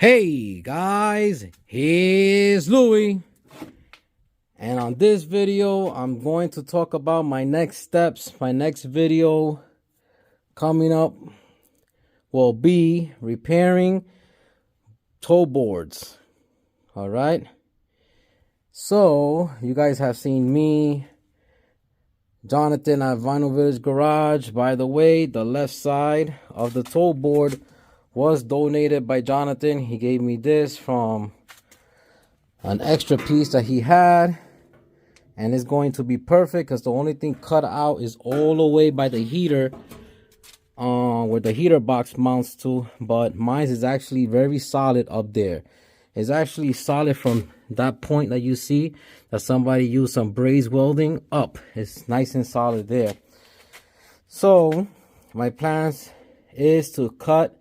Hey guys, here's Louie, and on this video I'm going to talk about my next steps. My next video coming up will be repairing toe boards. All right, so you guys have seen me, Jonathan, at Vinyl Village Garage. By the way, the left side of the toe board was donated by Jonathan. He gave me this from an extra piece that he had, and it's going to be perfect because the only thing cut out is all the way by the heater, where the heater box mounts to. But mine is actually very solid up there. It's actually solid from that point that you see that somebody used some braze welding up. It's nice and solid there. So my plans is to cut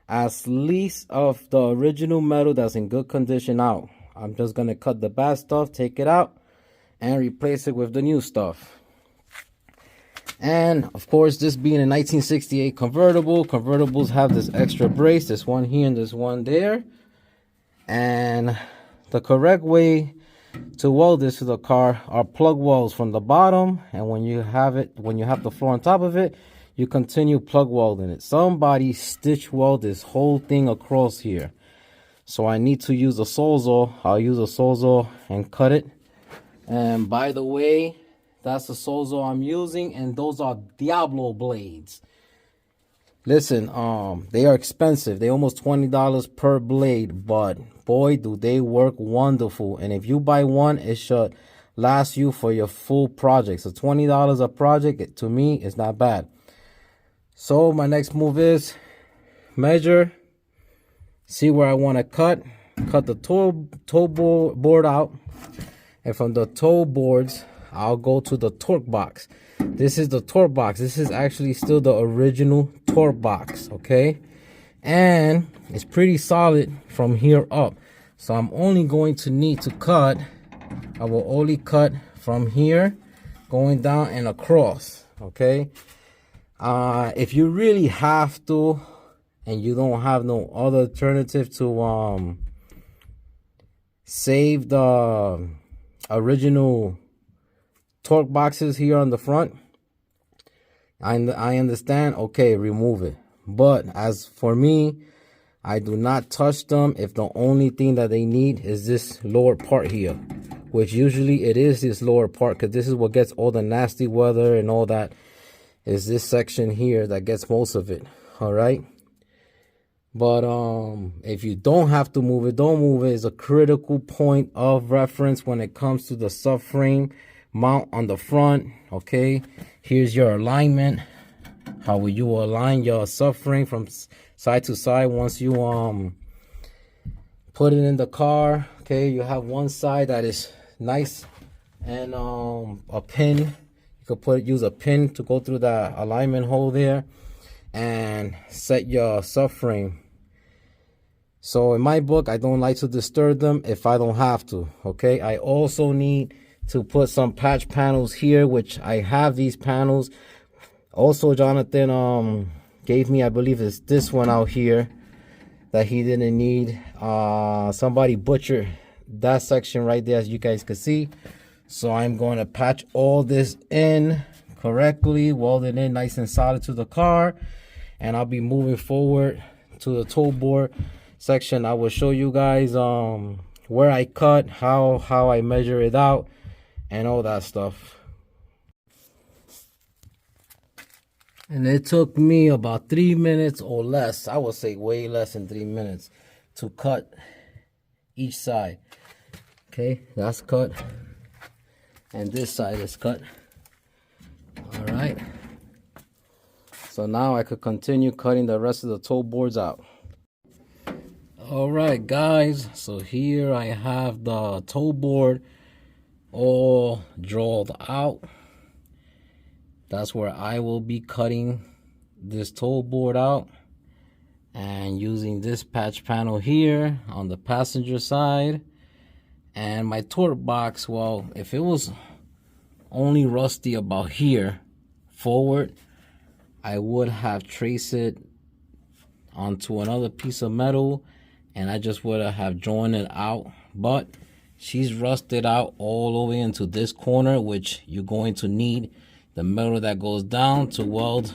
as least of the original metal that's in good condition out. I'm just gonna cut the bad stuff, take it out, and replace it with the new stuff. And of course, this being a 1968 convertible, convertibles have this extra brace, this one here and this one there. And the correct way to weld this to the car are plug welds from the bottom, and when you have the floor on top of it, you continue plug welding it. Somebody stitch weld this whole thing across here, so I need to use a Sawzall. I'll use a Sawzall and cut it. And by the way, that's the Sawzall I'm using, and those are Diablo blades. Listen, they are expensive. They almost $20 per blade, but boy, do they work wonderful. And if you buy one, it should last you for your full project. So $20 a project, to me, is not bad. So my next move is measure, see where I want to cut the toe board out, and from the toe boards I'll go to the torque box. This is the torque box. This is actually still the original torque box, okay? And it's pretty solid from here up. So I'm only going to need to cut, I will only cut from here going down and across, okay? If you really have to and you don't have no other alternative to save the original torque boxes here on the front, I understand, okay, remove it. But as for me, I do not touch them if the only thing that they need is this lower part here, which usually it is this lower part, because this is what gets all the nasty weather and all that. Is this section here that gets most of it. All right, but if you don't have to move it, don't move it. Is a critical point of reference when it comes to the subframe mount on the front. Okay, here's your alignment. How will you align your subframe from side to side once you put it in the car? Okay, you have one side that is nice and a pin. You could use a pin to go through the alignment hole there and set your subframe. So in my book, I don't like to disturb them if I don't have to. Okay, I also need to put some patch panels here, which I have these panels. Also, Jonathan gave me, I believe it's this one out here that he didn't need. Somebody butchered that section right there, as you guys can see. So I'm going to patch all this in correctly, weld it in nice and solid to the car, and I'll be moving forward to the toe board section. I will show you guys where I cut, how I measure it out, and all that stuff. And it took me about 3 minutes or less, I would say way less than 3 minutes, to cut each side. Okay, that's cut. And this side is cut. All right, so now I could continue cutting the rest of the toe boards out. All right, guys, so here I have the toe board all drawn out. That's where I will be cutting this toe board out, and using this patch panel here on the passenger side. And my torque box, well, if it was only rusty about here forward, I would have traced it onto another piece of metal and I just would have joined it out, but she's rusted out all the way into this corner, which you're going to need the metal that goes down to weld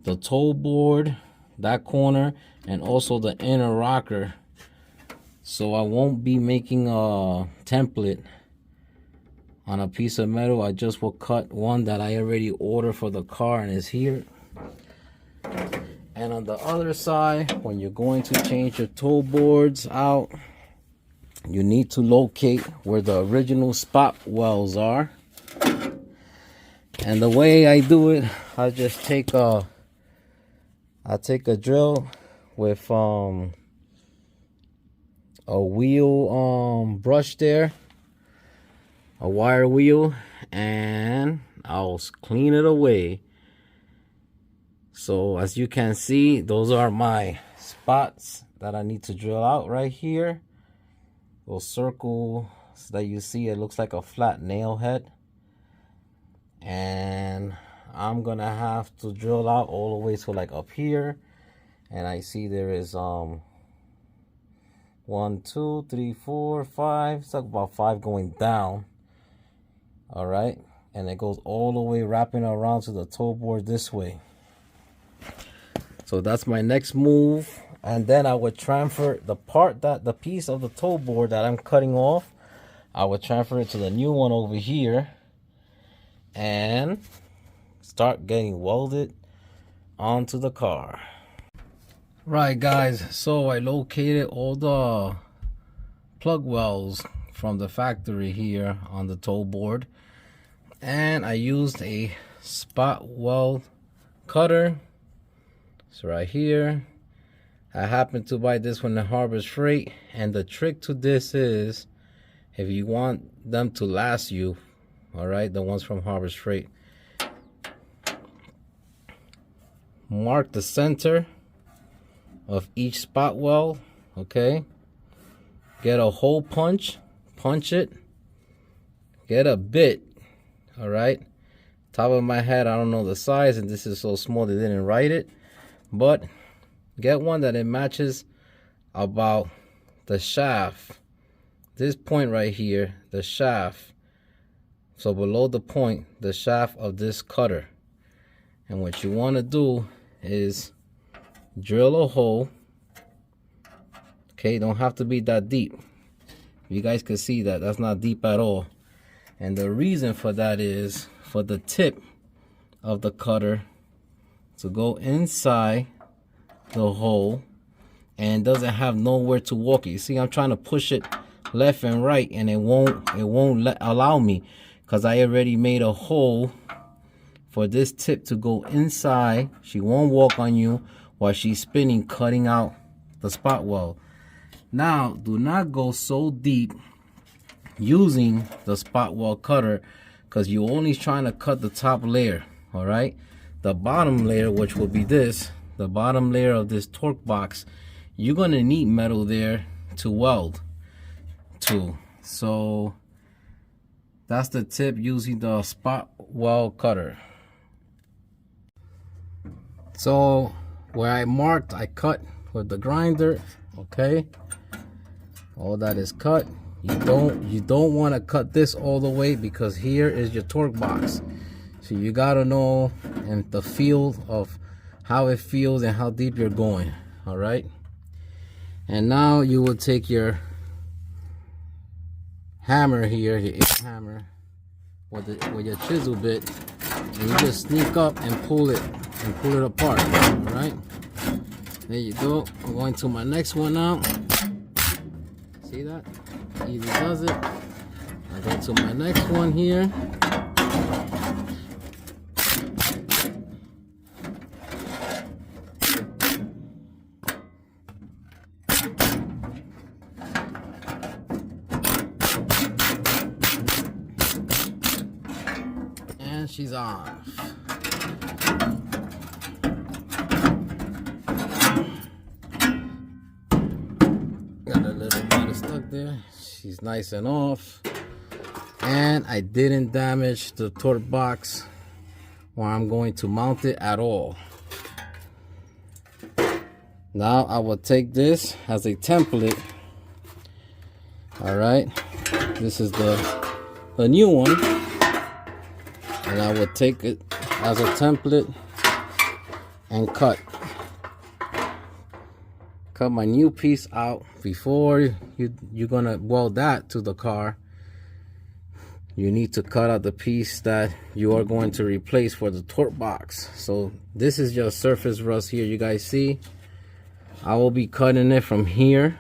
the toe board, that corner, and also the inner rocker. So I won't be making a template on a piece of metal. I just will cut one that I already ordered for the car and is here. And on the other side, when you're going to change your toe boards out, you need to locate where the original spot welds are. And the way I do it, I just take a drill with a wheel brush there, a wire wheel, and I'll clean it away. So as you can see, those are my spots that I need to drill out right here. Those circles that you see, it looks like a flat nail head. And I'm gonna have to drill out all the way to like up here. And I see there is 1, 2, 3, 4, 5. It's like about 5 going down. All right, and it goes all the way wrapping around to the toe board this way. So that's my next move. And then I would transfer the piece of the toe board that I'm cutting off. I would transfer it to the new one over here and start getting welded onto the car. Right, guys, so I located all the plug welds from the factory here on the toe board, and I used a spot weld cutter. It's right here. I happened to buy this one at Harbor's Freight, and the trick to this is, if you want them to last you, all right, the ones from Harbor's Freight, mark the center of each spot weld, okay? Get a hole punch it, get a bit, all right? Top of my head, I don't know the size, and this is so small they didn't write it, but get one that it matches about the shaft, this point right here, the shaft. So below the point, the shaft of this cutter. And what you want to do is drill a hole. Okay, don't have to be that deep. You guys can see that that's not deep at all. And the reason for that is for the tip of the cutter to go inside the hole and doesn't have nowhere to walk it. You see, I'm trying to push it left and right, and it won't allow me, because I already made a hole for this tip to go inside. She won't walk on you while she's spinning, cutting out the spot weld. Now, do not go so deep using the spot weld cutter, because you're only trying to cut the top layer, all right? The bottom layer, which will be this, the bottom layer of this Tor Box, you're gonna need metal there to weld to. So that's the tip using the spot weld cutter. So where I marked, I cut with the grinder, okay? All that is cut. You don't want to cut this all the way, because here is your torque box. So you gotta know and the feel of how it feels and how deep you're going. All right. And now you will take your hammer here, your hammer, with your chisel bit, and you just sneak up and pull it apart. All right. There you go. I'm going to my next one now. See that? Easy does it. I go to my next one here. And she's on. Got a little bit stuck there. She's nice and off. And I didn't damage the Tor Box where I'm going to mount it at all. Now I will take this as a template. All right, this is the new one, and I will take it as a template and cut my new piece out. Before you're gonna weld that to the car, you need to cut out the piece that you are going to replace for the Tor Box. So this is just surface rust here, you guys see. I will be cutting it from here.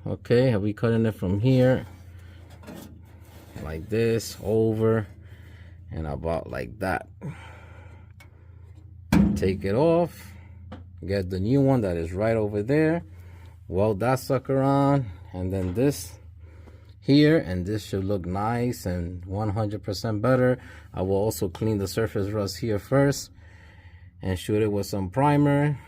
Okay, I'll be cutting it from here like this, over, and about like that. Take it off, get the new one that is right over there, weld that sucker on, and then this here, and this should look nice and 100% better. I will also clean the surface rust here first and shoot it with some primer.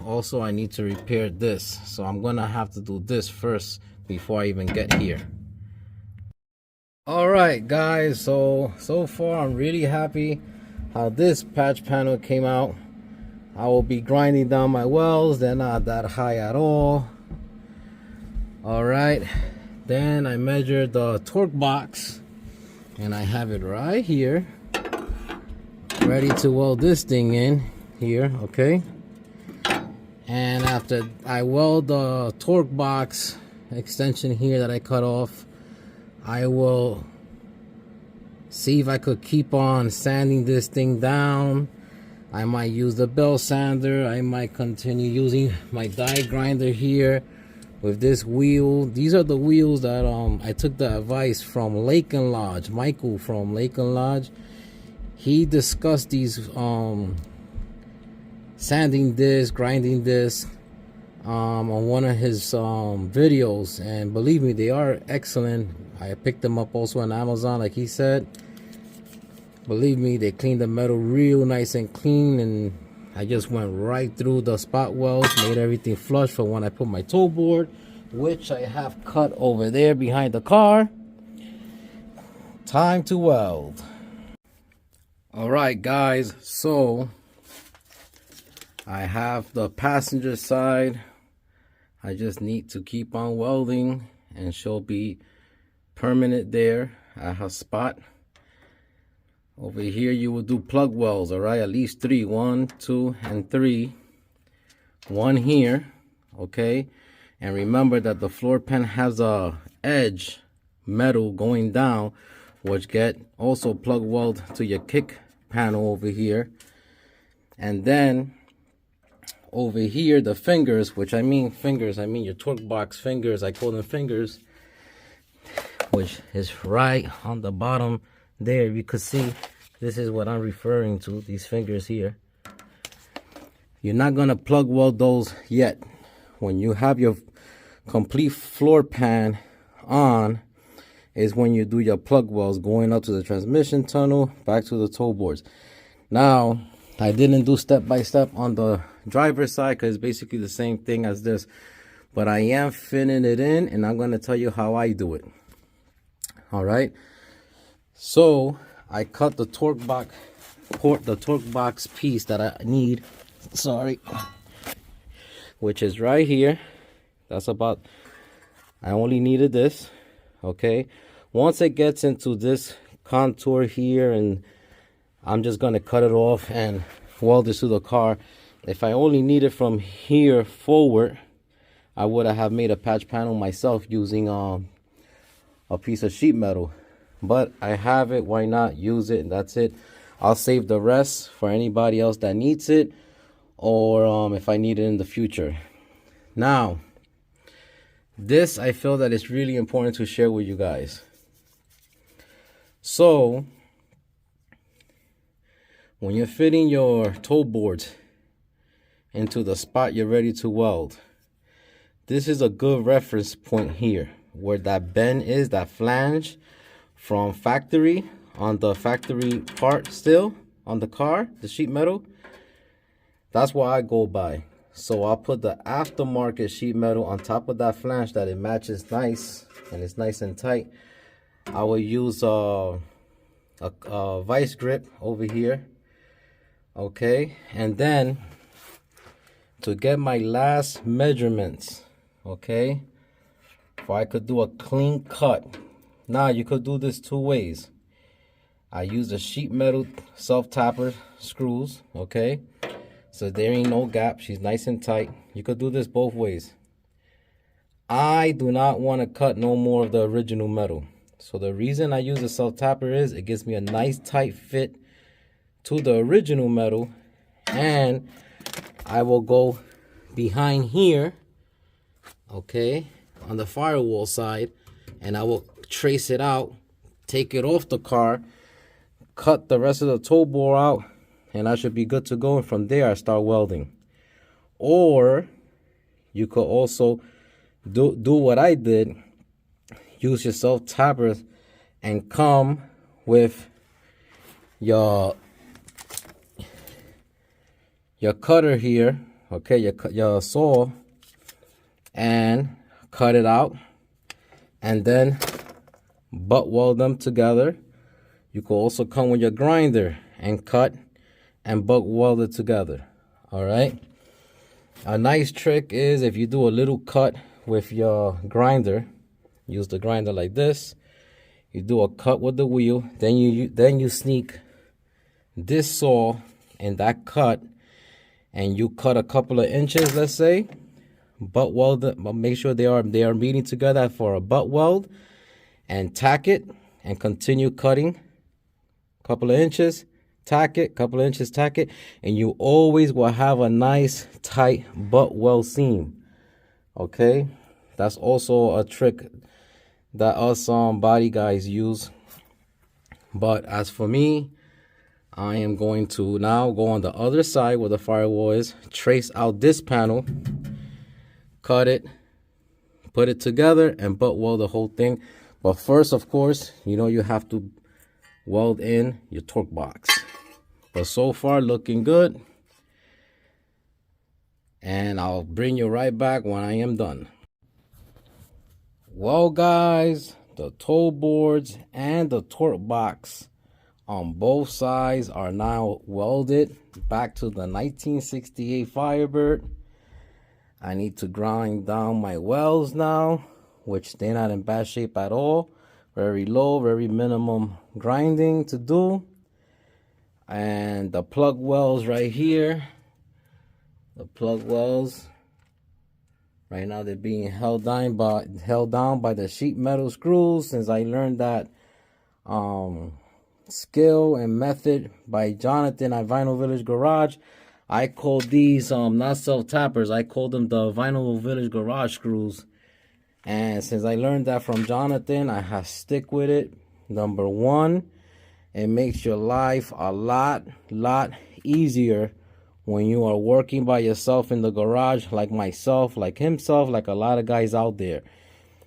Also, I need to repair this, so I'm gonna have to do this first before I even get here. All right, guys, so far I'm really happy how this patch panel came out. I will be grinding down my welds. They're not that high at all. All right, then I measured the torque box, and I have it right here, ready to weld this thing in here. Okay, and after I weld the torque box extension here that I cut off, I will see if I could keep on sanding this thing down. I might use the bell sander. I might continue using my die grinder here with this wheel. These are the wheels that I took the advice from Lake and Lodge, Michael from Lake and Lodge. He discussed these sanding this, grinding this on one of his videos, and believe me, they are excellent. I picked them up also on Amazon, like he said. Believe me, they cleaned the metal real nice and clean, and I just went right through the spot welds, made everything flush for when I put my toe board, which I have cut over there behind the car. Time to weld. All right, guys, so I have the passenger side. I just need to keep on welding, and she'll be permanent there at her spot. Over here you will do plug welds, all right, at least 3, 1, 2, and 3. 1 here, okay, and remember that the floor pan has a edge metal going down, which get also plug weld to your kick panel over here. And then over here, the fingers, which I mean fingers, I mean your torque box fingers, I call them fingers, which is right on the bottom there. You could see this is what I'm referring to, these fingers here. You're not gonna plug weld those yet. When you have your complete floor pan on is when you do your plug welds going up to the transmission tunnel, back to the toe boards. Now, I didn't do step by step on the driver's side because it's basically the same thing as this, but I am fitting it in, and I'm gonna tell you how I do it. All right, so I cut the torque box piece that I need, sorry, which is right here. That's about, I only needed this. Okay, once it gets into this contour here, and I'm just gonna cut it off and weld this to the car. If I only need it from here forward, I would have made a patch panel myself using a piece of sheet metal, but I have it, why not use it, and that's it. I'll save the rest for anybody else that needs it, or if I need it in the future. Now, this I feel that it's really important to share with you guys. So when you're fitting your toe boards into the spot you're ready to weld, this is a good reference point here, where that bend is, that flange from factory, on the factory part still on the car, the sheet metal. That's what I go by. So I'll put the aftermarket sheet metal on top of that flange that it matches nice and it's nice and tight. I will use a vice grip over here. Okay, and then to get my last measurements, okay? If I could do a clean cut. Now, you could do this two ways. I use the sheet metal self-tapper screws, okay? So there ain't no gap. She's nice and tight. You could do this both ways. I do not want to cut no more of the original metal. So the reason I use the self-tapper is it gives me a nice tight fit to the original metal. And I will go behind here, okay, on the firewall side, and I will trace it out, take it off the car, cut the rest of the toe bore out, and I should be good to go. And from there, I start welding. Or you could also do what I did, use your self-tapper and come with your cutter here, okay, your saw, and cut it out, and then butt weld them together. You could also come with your grinder and cut and butt weld it together. All right. A nice trick is if you do a little cut with your grinder, use the grinder like this. You do a cut with the wheel, then you sneak this saw in that cut, and you cut a couple of inches, let's say, butt weld it, but make sure they are meeting together for a butt weld, and tack it and continue cutting. Couple of inches, tack it, couple of inches, tack it, and you always will have a nice tight butt weld seam. Okay, that's also a trick that us body guys use. But as for me, I am going to now go on the other side where the firewall is, trace out this panel, cut it, put it together, and butt weld the whole thing. But first, of course, you know you have to weld in your torque box. But so far, looking good. And I'll bring you right back when I am done. Well, guys, the toe boards and the torque box on both sides are now welded back to the 1968 Firebird. I need to grind down my welds now, which they're not in bad shape at all. Very low, very minimum grinding to do. And the plug welds right here, the plug welds right now, they're being held down by the sheet metal screws. Since I learned that skill and method by Jonathan at Vinyl Village Garage, I called these not self-tappers, I called them the Vinyl Village Garage screws. And since I learned that from Jonathan, I have stick with it. Number one, it makes your life a lot easier when you are working by yourself in the garage, like myself, like himself, like a lot of guys out there.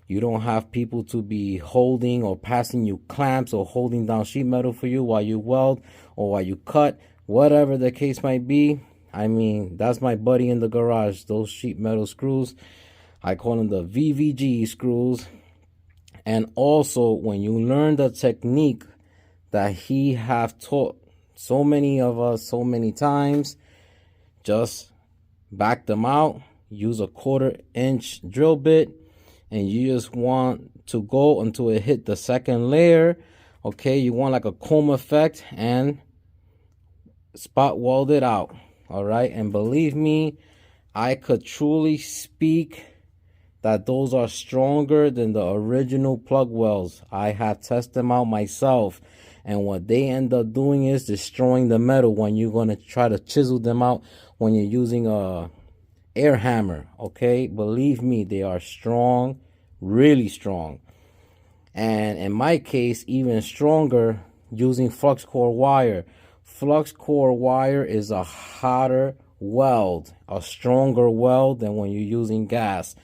You don't have people to be holding or passing you clamps or holding down sheet metal for you while you weld or while you cut, whatever the case might be. I mean, that's my buddy in the garage, those sheet metal screws. I call them the VVG screws. And also, when you learn the technique that he have taught so many of us so many times, just back them out, use a 1/4 inch drill bit, and you just want to go until it hit the second layer. Okay, you want like a comb effect and spot weld it out. All right, and believe me, I could truly speak that those are stronger than the original plug welds. I have tested them out myself, and what they end up doing is destroying the metal when you're going to try to chisel them out when you're using a air hammer. Okay, believe me, they are strong, really strong. And in my case, even stronger using flux core wire. Flux core wire is a hotter weld, a stronger weld than when you're using gas.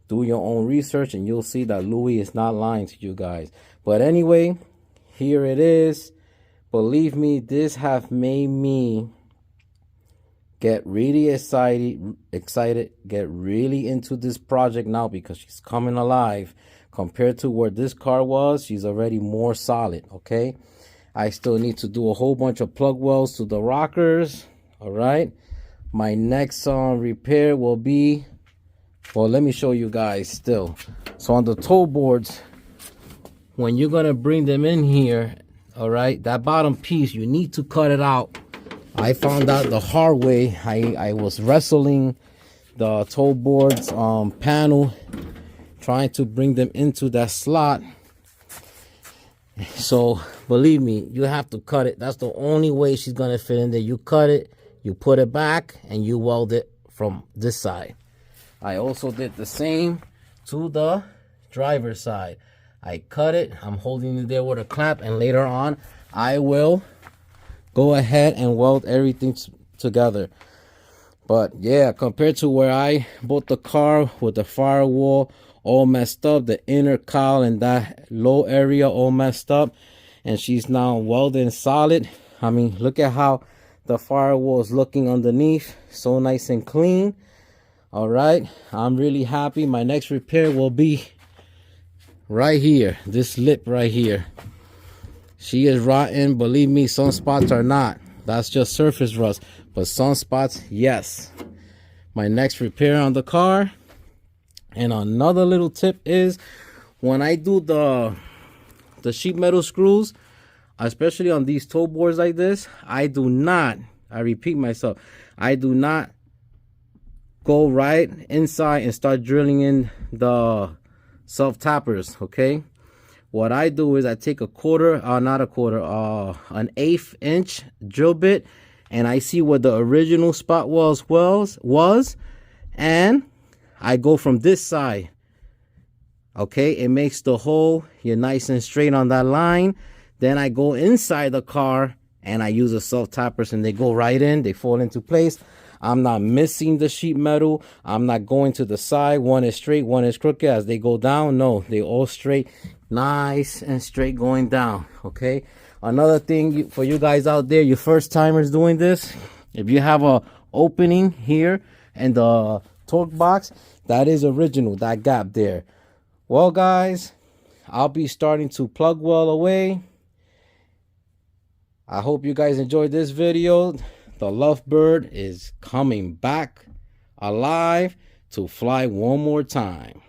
Do your own research and you'll see that Louis is not lying to you guys. But anyway, here it is. Believe me, this have made me get really excited, get really into this project now, because she's coming alive. Compared to where this car was, she's already more solid. Okay, I still need to do a whole bunch of plug welds to the rockers. All right, My next repair will be, well, let me show you guys still. So on the toe boards, when you're gonna bring them in here, all right, that bottom piece, you need to cut it out. I found out the hard way. I was wrestling the toe boards panel, trying to bring them into that slot. So believe me, you have to cut it. That's the only way she's gonna fit in there. You cut it, you put it back, and you weld it from this side. I also did the same to the driver's side. I cut it, I'm holding it there with a clamp, and later on I will go ahead and weld everything together. But yeah, compared to where I bought the car with the firewall all messed up, the inner cowl and that low area all messed up, and she's now welded solid. I mean, look at how the firewall is looking underneath, so nice and clean. All right, I'm really happy. My next repair will be right here, this lip right here. She is rotten, believe me. Some spots are not, that's just surface rust, but some spots, yes. My next repair on the car. And another little tip is, when I do the sheet metal screws, especially on these toe boards like this, I do not, I repeat myself, I do not go right inside and start drilling in the self tappers. Okay, what I do is I take a quarter, not a quarter, an 1/8 inch drill bit, and I see where the original spot was, and I go from this side. Okay, it makes the hole, you're nice and straight on that line. Then I go inside the car and I use the self tappers, and they go right in, they fall into place. I'm not missing the sheet metal, I'm not going to the side, one is straight, one is crooked as they go down. No, they all straight, nice and straight going down. Okay, another thing for you guys out there, you first timers doing this, if you have a opening here and the torque box, that is original, that gap there. Well guys, I'll be starting to plug weld away. I hope you guys enjoyed this video. The Lovebird is coming back alive to fly one more time.